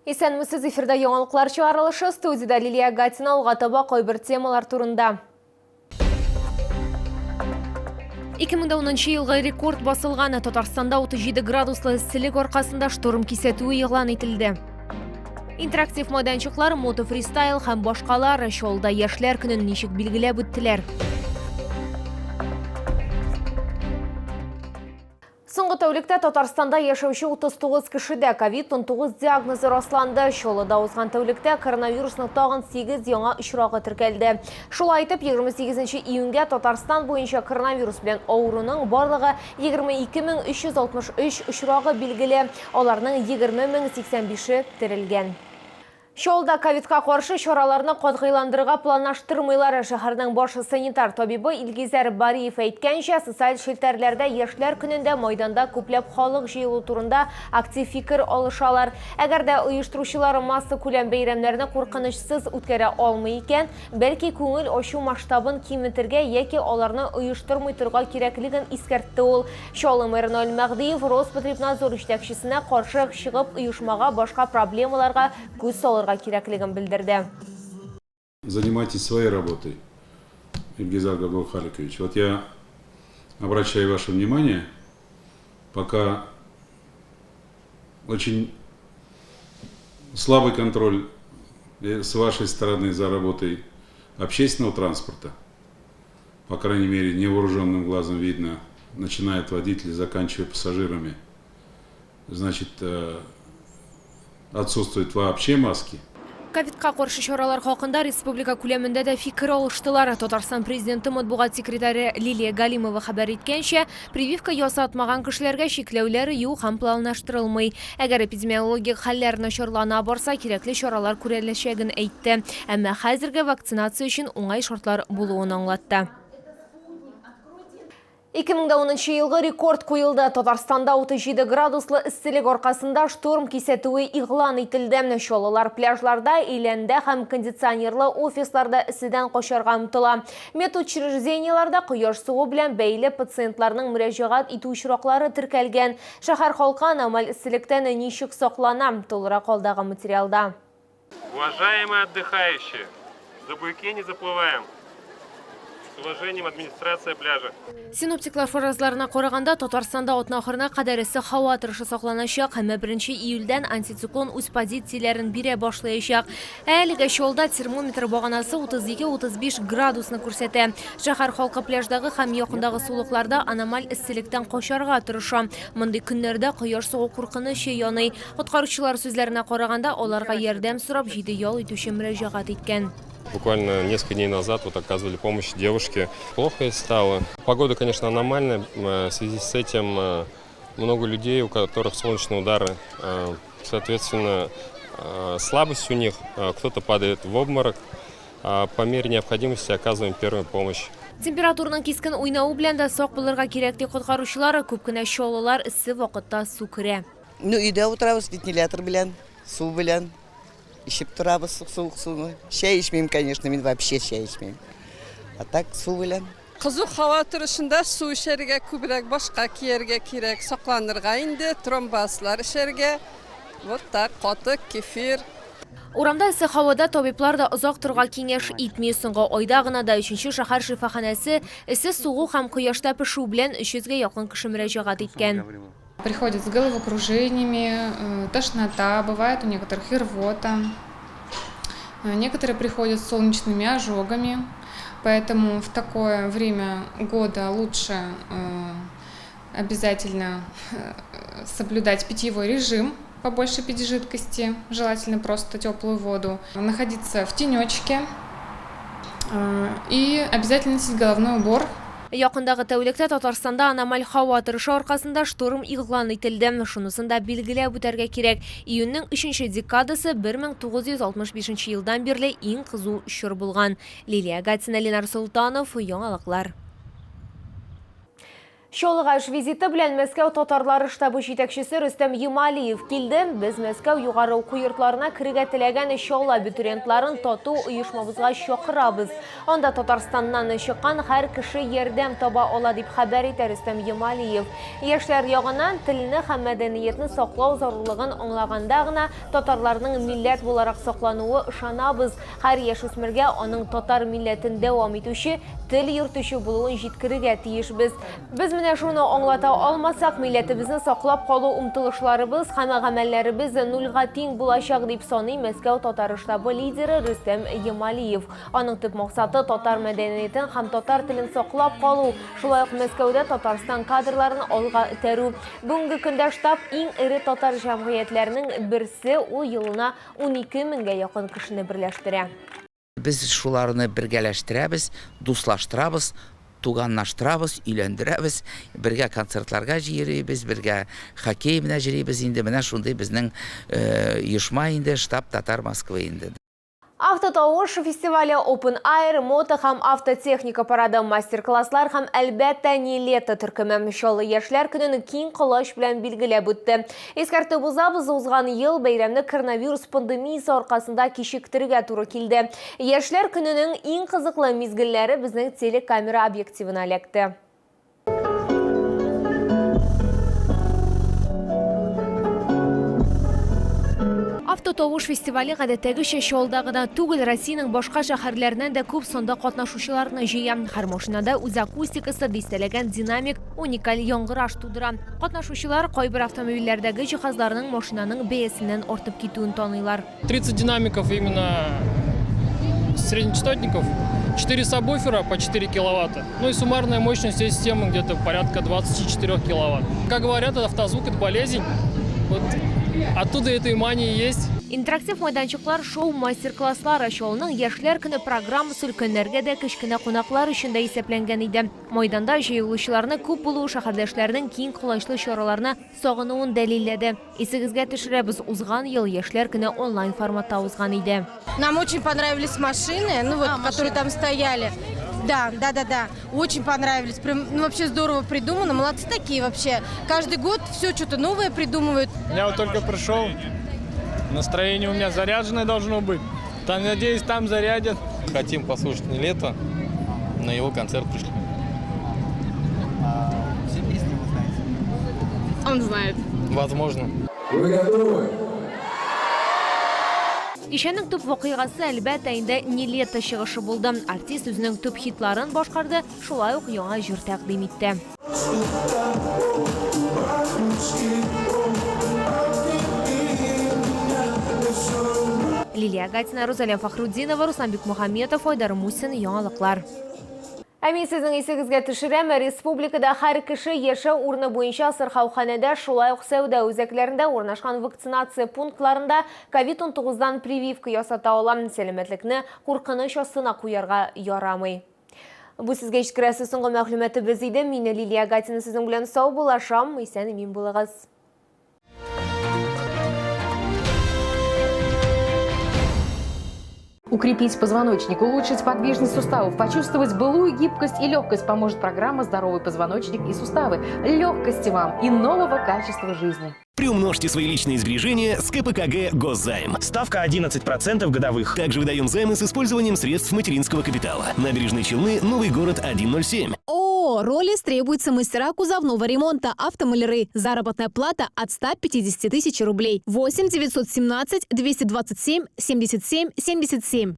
Исәнмесез, эфирда яңалыклар чыгарылышы, студияда Лилия Гатина алга таба койбір темалар турында. 2010 елғы рекорд басылған. Татарстанда 37 градуслы ісілік арқасында шторм кисәтуі иғлан етілді. Интерактив майданчыклар, мото фристайл һәм башкалар шолда яшьләр көнен ничек билгеләп үттеләр. Соңғы тәулектә Татарстанда яшәүче 39 кешедә COVID-19 диагнозы расланды. Шолыда узган тәулектә коронавирусның тагын 8 яңа очрагы теркәлде. Шулай итеп, 28 июньгә Татарстан буенча коронавирус белән авыруның барлыгы 22363 очрагы билгеле. Аларның 20085-е терелгән. Шолда ковидка каршы чараларны катгыйландырырга планлаштырмыйлар. Шәһәрнең баш санитар табибы Илгизәр Бариев әйткәнчә, социаль челтәрләрдә яшьләр көнендә майданда күпләп халык җыелу турында актив фикер алышалар. Әгәр дә оештыручылар масса күләм бәйрәмнәрне куркынычсыз үткәрә алмый икән, бәлки күңел ачу масштабын киметергә яки аларны оештырмый торырга кирәклеген искәртте ул. Шолы мэры Наил Мәгъдиев Роспотребнадзор җитәкчесенә каршы чыгып оешмага башка проблемаларга күз салырга кирәклеген белдерде. Занимайтесь своей работой, Ильгизар Габдулхаликович. Вот я обращаю ваше внимание, пока очень слабый контроль с вашей стороны за работой общественного транспорта, по крайней мере, невооруженным глазом видно, начиная от водителей, заканчивая пассажирами, значит, отсутствуют вообще маски. Ковидка каршы чаралар хакында республика күләмендә дә фикер алыштылар. Татарстан президенты матбугат секретаре Лилия Галимова хәбәр иткәнчә, прививка ясатмаган кешеләргә чикләүләр юу һәм планлаштырылмый. Әгәр эпидемиологик хәлләр начарлана барса, кирәкле чаралар күреләчәген әйтте. Әмма хәзерге вакцинация өчен уңай шартлар булуын аңлатты. 2010 елгы рекорд куелды. Татарстанда 37 градуслы исселек аркасында шторм кисәтүе иғлан ителде. Шолылар пляжларда, өйләндә һәм кондиционерлы офисларда исседән качарга омтыла. Медучреждениеларда кояш суы белән бәйле пациентларның мөрәҗәгать итү очраклары теркәлгән. Шәһәр халкы аномаль исселектән ничек саклана? Толырак алдагы материалда. Уважаемые отдыхающие, за буйке не заплываем. С уважением, администрация пляжа. Синоптиклар фаразларына караганда, Татарстанда атна ахырына кадәр эссе һава торышы сакланачак һәм 1 июльдән антициклон үз позицияләрен бирә башлаячак. Әлегә Шолда термометр баганасы 32-35 градусны күрсәтә. Шәһәр халкы пляждагы һәм якындагы сулыкларда аномаль исселектән качарга тырыша. Мондый көннәрдә кояш сугу куркынычы яный. Коткаручылар сүзләренә караганда, аларга ярдәм сорап 7 ял итүче мөрәҗәгать иткән. Буквально несколько дней назад оказывали помощь девушке. Плохо ей стало. Погода, конечно, аномальная. В связи с этим много людей, у которых солнечные удары. Соответственно, слабость у них. Кто-то падает в обморок. По мере необходимости оказываем первую помощь. Температурның кискен уйнауы белән дә сак булырга кирәк ди коткаручылар. Күп кенә шолылар иссе вакытта су керә. Өйдә утырабыз, вентилятор белән, су белән. Ишеп турабыз суык суны. Чәй ичмим, конечно, мин вообще чәй ичмим. А так су белән. Кызу һава торышында су эчәргә күбрәк, башка кияргә кирәк, сакланырга инде, тромбаслар эчәргә. Вот так, каты, кефир. Урамда иссе һавада табиблар да озак торырга киңәш итми. Соңгы айда гына да 3-нче шәһәр шифаханәсе иссе сугу һәм кояшта пешү белән 300-гә якын кеше мөрәҗәгать иткән. Приходят с головокружениями, тошнота, бывает у некоторых и рвота. Некоторые приходят с солнечными ожогами, поэтому в такое время года лучше обязательно соблюдать питьевой режим, побольше пить жидкости, желательно просто теплую воду, находиться в тенечке и обязательно носить головной убор. Якындагы тәүлектә Татарстанда аномаль һава торышы аркасында шторм иғлан ителде. Шунысын да билгеләп үтәргә кирәк. Июньнең 3-нче декадасы 1965 елдан бирле иң кызу чор булган. Лилия Гатина, Ленар Султанов, яңалыклар. Şolğaş viziti bilen Мәскәү татарлары штабы җитәкчесе Рөстәм Ямалиев килде. Без Мәскәү югары уку йортларына кирегә теләгән шола абитуриентларын тату оешмабызга чакырабыз. Анда Татарстаннан чыккан һәр кеше ярдәм таба ала дип хәбәр итә Рөстәм Ямалиев. Яшьләр ягыннан телне һәм мәдәниятне саклау зарурлыгын аңлаганда гына татарларның милләт буларак саклануы ышанабыз. Һәр яшүсмергә аның татар милләтен дәвам итүче, тел йөртүче булуын җиткерергә тиешбез. Без менә шуны аңлата алмасак, милләтебезне саклап калу умтылышларыбыз һәм гамәлләребез нулга тиң булачак дип саный Мәскәү татар штабы лидеры Рөстәм Ямалиев. Аның төп максаты татар мәдәниятен һәм татар телен саклап калу. Шулай ук Мәскәүдә Татарстан кадрларын алга этәрү. Бүгенге көндә штаб иң ире татар җәмгыятьләренең берсе, ул елына 12 меңгә якын кешене берләштерә. Без шуларны бергәләштерәбез, дуслаштырабыз, туганнаштырабыз, өйләндерәбез, бергә концертларга җыербыз, бергә хоккей менә җыербыз инде, менә шундый безнең оешма инде, штаб Татар Москвы инде. Автотауыш фестивале Open Air, мото һәм автотехника парады, мастер-класслар һәм әлбәттә не лето төркеме. Шулай яшьләр көнен киң кылыч белән билгеләп үтте. Искәртеп узабыз, узган ел бәйрәмне коронавирус пандемиясе аркасында кичектергә туры килде. Яшьләр көненең иң кызыклы мизгелләре безнең телекамера объективына эләкте. Автотауыш фестивале гадәттәгечә Чаллыдагыдан түгел, Россиянең башка шәһәрләреннән дә күп санда катнашучыларны җыя. Һәр машинада үз акустикасы дистәләгән динамик, уникаль яңгыраш тудыра. Катнашучылар кайбер автомобильләрдәге җиһазларның машинаның бәясеннән артып китүен таныйлар. 30 динамиков именно среднечастотников, 4 сабвуфера по 4 киловатта. Ну и суммарная мощность всей системы где-то порядка 24 киловатт. Как говорят, автозвук – это болезнь. Вот оттуда этой мании есть. Интерактив майданчыклар, шоу, мастер-класслар ачылуның яшьләр көне программасы өлкәннәргә дә кечкенә кунаклар өчен дә исәпләнгән иде. Майданда җыелучыларны күп булу шәһәрдәшләрнең киң кылычлы чараларны сагынуын дәлилләде. Исегезгә төшерәбез, узган ел яшьләр көне онлайн форматта узган иде. Нам очень понравились машины, которые там стояли. Да. Очень понравились. Прям, вообще здорово придумано. Молодцы такие вообще. Каждый год все что-то новое придумывают. Я вот только пришел. Настроение у меня заряженное должно быть. Там, надеюсь, там зарядят. Хотим послушать не лето. На его концерт пришли. Все песни вы знаете? Он знает. Возможно. Вы готовы? Кичәнең төп вакыйгасы әлбәттә инде не лето чыгышы булды. Артист үзенең төп хитларын башкарды, шулай ук яңа җыр тәкъдим итте. Лилия Гатина, Розалия Фахруддинова, Руслан Бикмухаметов, Айдар Мусин, яңалыклар. Әмин сезнең исегезгә төшерәм, республикада һәр кеше яшәү урыны буенча сырхауханәдә, шулай ук сәүдә үзәкләрендә урнашкан вакцинация пунктларында COVID-19дан прививка ясата ала. Сәламәтлекне куркыныч астына куярга ярамый. Бу сезгә җиткерәсе соңгы мәгълүматыбыз иде. Мин Лилия Гатина сезнең белән сау булашам. Исән имин булыгыз. Укрепить позвоночник, улучшить подвижность суставов, почувствовать былую гибкость и легкость поможет программа «Здоровый позвоночник и суставы». Легкости вам и нового качества жизни. Приумножьте свои личные сбережения с КПКГ «Госзайм». Ставка 11% годовых. Также выдаем займы с использованием средств материнского капитала. Набережные Челны, Новый город, 107. ООО «Роллис» требуется мастера кузовного ремонта, автомаляры. Заработная плата от 150 тысяч рублей. 8 917 227 77 77.